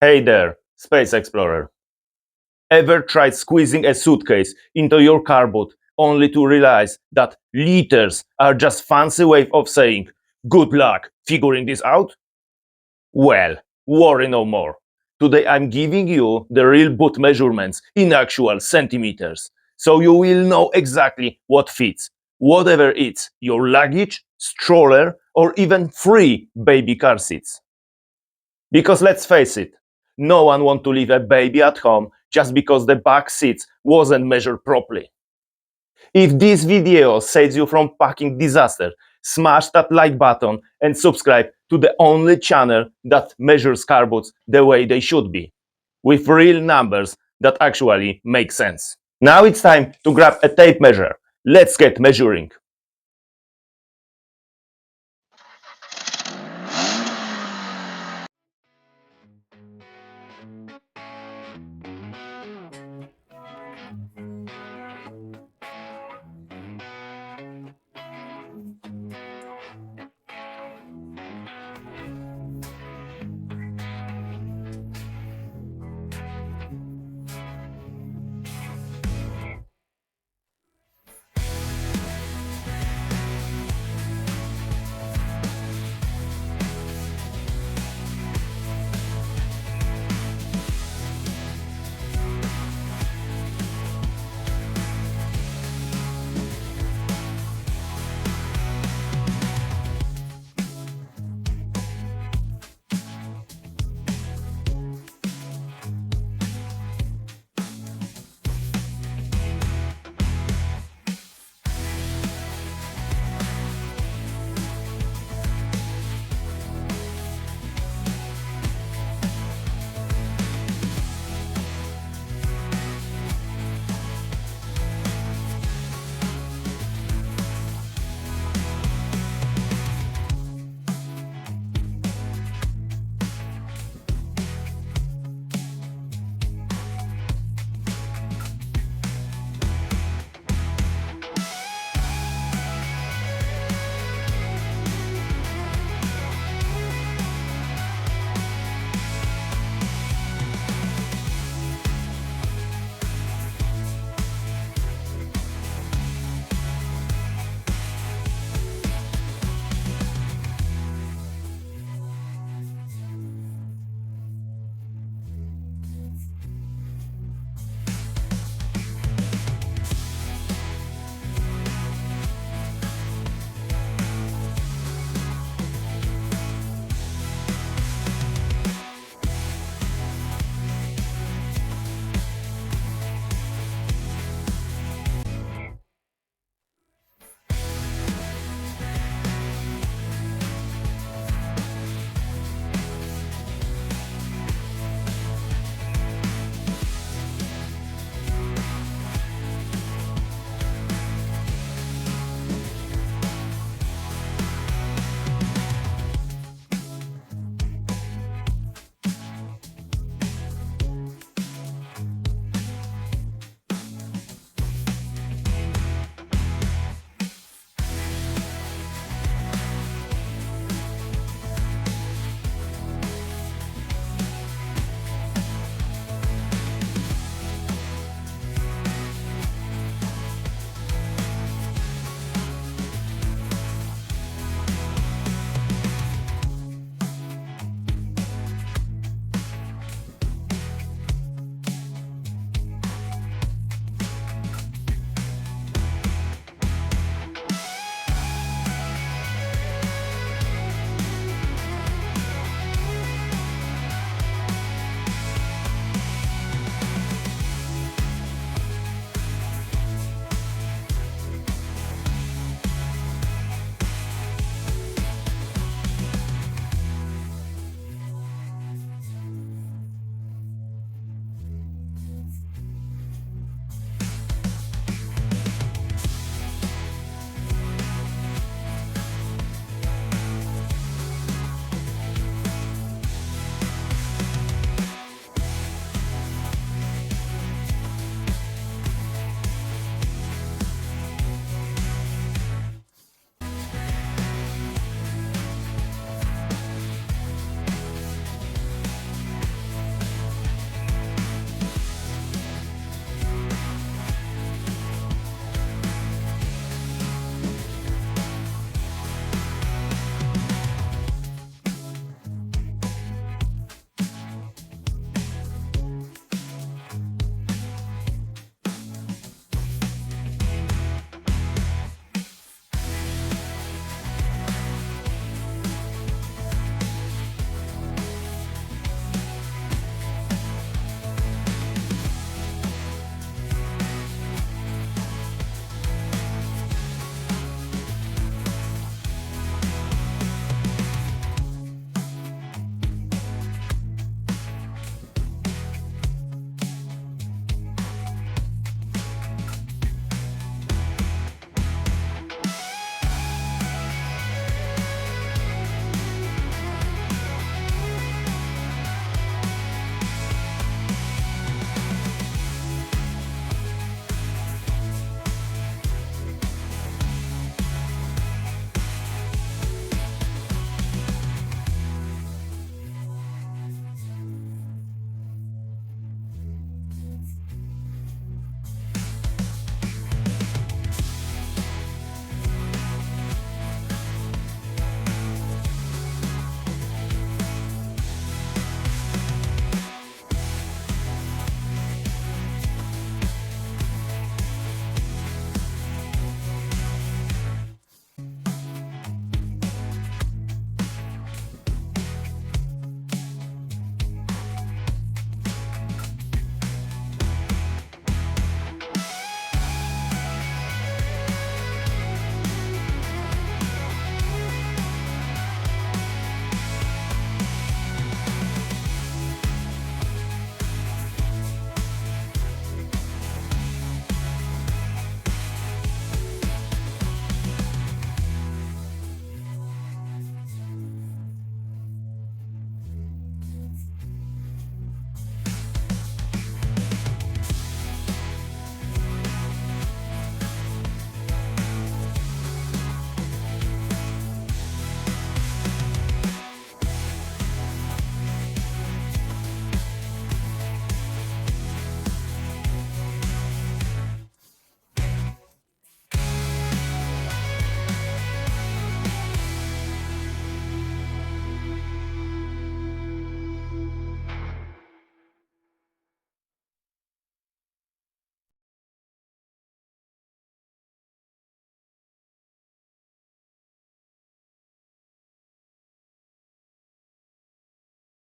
Hey there, Space Explorer. Ever tried squeezing a suitcase into your cardboard only to realize that liters are just fancy way of saying good luck figuring this out? Well, worry no more. Today I'm giving you the real boot measurements in actual centimeters, so you will know exactly what fits, whatever it's your luggage, stroller, or even free baby car seats. Because let's face it, no one wants to leave a baby at home just because the back seats wasn't measured properly. If this video saves you from packing disaster, smash that like button and subscribe to the only channel that measures car boots the way they should be, with real numbers that actually make sense. Now it's time to grab a tape measure. Let's get measuring.